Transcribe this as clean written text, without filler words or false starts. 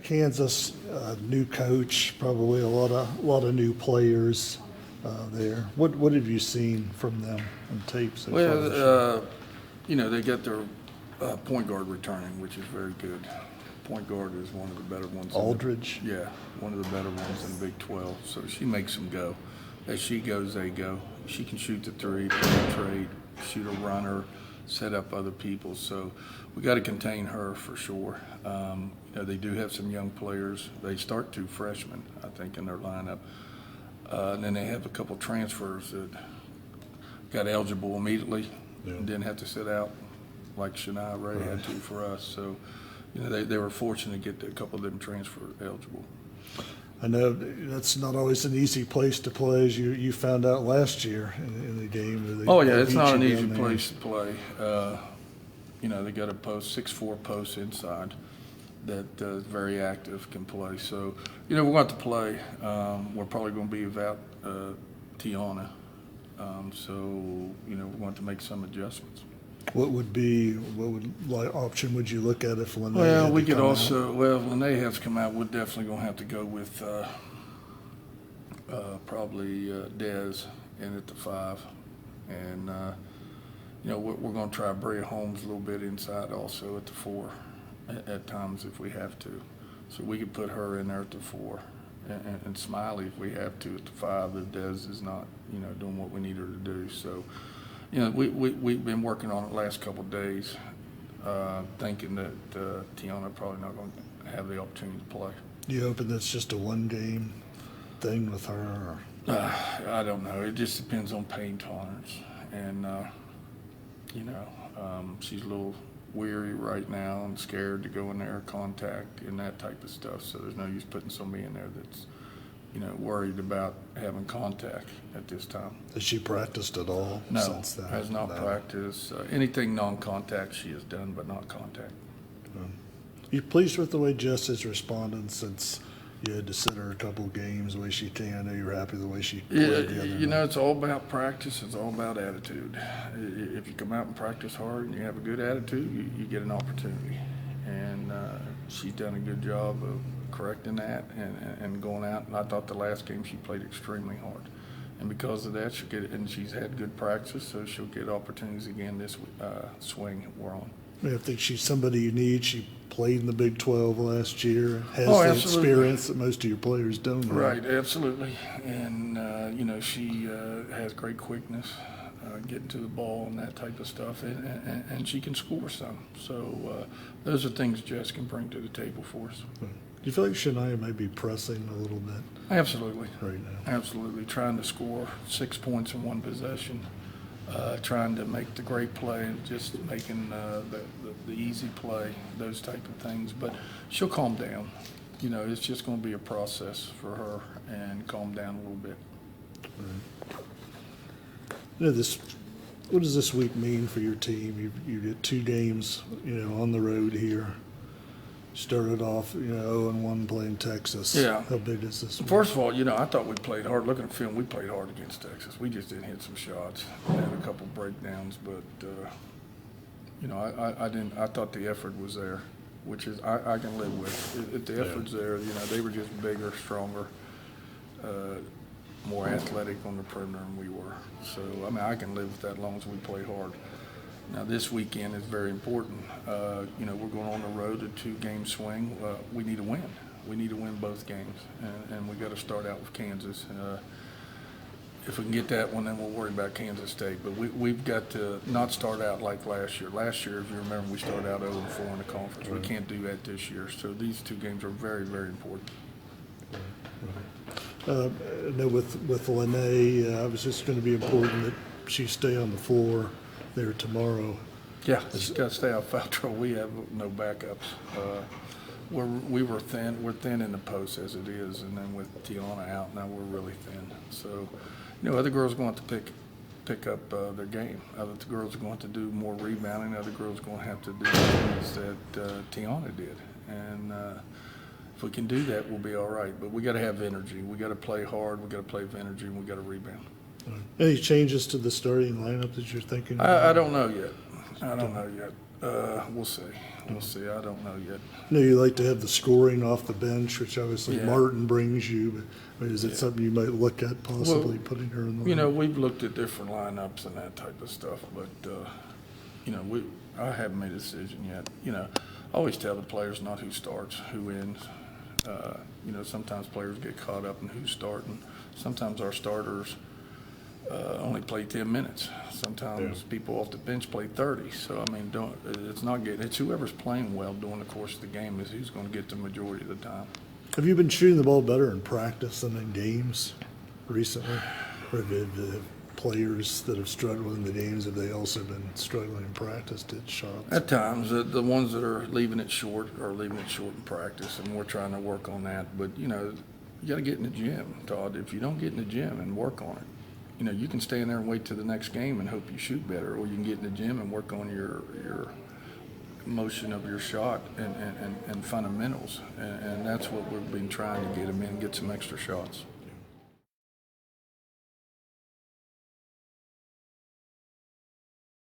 Kansas, new coach, probably a lot of new players there. What have you seen from them on tape so far this year? Well, they got their point guard returning, which is very good. Point guard is one of the better ones. Aldridge? Yeah, one of the better ones in the Big 12. So she makes them go. As she goes, they go. She can shoot the three, penetrate, shoot a runner, set up other people. So we got to contain her for sure. They do have some young players. They start two freshmen, I think, in their lineup. And then they have a couple transfers that got eligible immediately and didn't have to sit out like Shania Ray had to for us. So, they were fortunate to get a couple of them transfer eligible. I know that's not always an easy place to play, as you found out last year in the game. It's not an easy place to play. They got a 6'4" post inside that is very active, can play. So, we're going to play. We're probably going to be without Tiana. We're going to make some adjustments. What option would you look at if Lene? Well, we could also. Well, if Lene has come out, we're definitely going to have to go with probably Dez in at the 5, and we're going to try Brea Holmes a little bit inside also at the 4 at times if we have to. So we could put her in there at the 4, and Smiley if we have to at the 5 if Dez is not doing what we need her to do. So. We've been working on it the last couple of days, thinking that Tiana probably not going to have the opportunity to play. You hoping that's just a one-game thing with her? I don't know. It just depends on pain tolerance. And, she's a little weary right now and scared to go in there, contact, and that type of stuff. So there's no use putting somebody in there that's worried about having contact at this time. Has she practiced at all since that? No, has not practiced. Anything non-contact she has done, but not contact. You pleased with the way Jess has responded since you had to sit her a couple of games, the way she can? I know you're happy the way she played the other night. It's all about practice. It's all about attitude. If you come out and practice hard and you have a good attitude, you get an opportunity. And she's done a good job of correcting that and going out. And I thought the last game she played extremely hard. And because of that, she'll get it. And she's had good practice, so she'll get opportunities again this swing we're on. I think she's somebody you need. She played in the Big 12 last year, has the absolutely. Experience that most of your players don't. Right, absolutely. And, she has great quickness, getting to the ball and that type of stuff, and she can score some. So those are things Jess can bring to the table for us. Do you feel like Shania may be pressing a little bit? Absolutely. Right now. Absolutely. Trying to score 6 points in one possession, trying to make the great play and just making the easy play, those type of things. But she'll calm down. It's just going to be a process for her and calm down a little bit. Right. What does this week mean for your team? You get 2 games, on the road here. Started off, 0-1 playing Texas. Yeah. How big is this? First of all, I thought we played hard. Looking at the film, we played hard against Texas. We just didn't hit some shots. We had a couple breakdowns, but I didn't. I thought the effort was there, which is I can live with. If the effort's there, they were just bigger, stronger, more athletic on the perimeter than we were. So I can live with that as long as we play hard. Now, this weekend is very important. We're going on the road, a 2-game swing. We need to win. We need to win both games, and we got to start out with Kansas. If we can get that one, then we'll worry about Kansas State. But we've got to not start out like last year. Last year, if you remember, we started out 0-4 in the conference. We can't do that this year. So these 2 games are very, very important. I know with Lene, obviously it's going to be important that she stay on the floor there tomorrow. Yeah, she's got to stay out of foul trouble. We have no backups. We're thin. We're thin in the post as it is, and then with Tiana out, now we're really thin. So, other girls are going to have to pick up their game. Other girls are going to do more rebounding. Other girls are going to have to do things that Tiana did. And if we can do that, we'll be all right. But we got to have energy. We got to play hard. We got to play with energy, and we got to rebound. Any changes to the starting lineup that you're thinking? I don't know yet. I don't know yet. We'll see. We'll see. I don't know yet. I know you like to have the scoring off the bench, which obviously Yeah. Martin brings you, but is it something you might look at possibly Well, putting her in the You know, lineup? we've looked at different lineups and that type of stuff, but, you know, I haven't made a decision yet. You know, I always tell the players not who starts, who ends. You know, sometimes players get caught up in who's starting. Sometimes our starters only play 10 minutes. Sometimes people off the bench play 30. So, I mean, it's whoever's playing well during the course of the game is who's going to get the majority of the time. Have you been shooting the ball better in practice than in games recently? Or have players that have struggled in the games, have they also been struggling in practice to hit shots? At times, the ones that are leaving it short are leaving it short in practice, and we're trying to work on that. But, you know, you got to get in the gym, Todd. If you don't get in the gym and work on it, you know, you can stay in there and wait till the next game and hope you shoot better, or you can get in the gym and work on your motion of your shot and fundamentals. And that's what we've been trying to get them in, get some extra shots.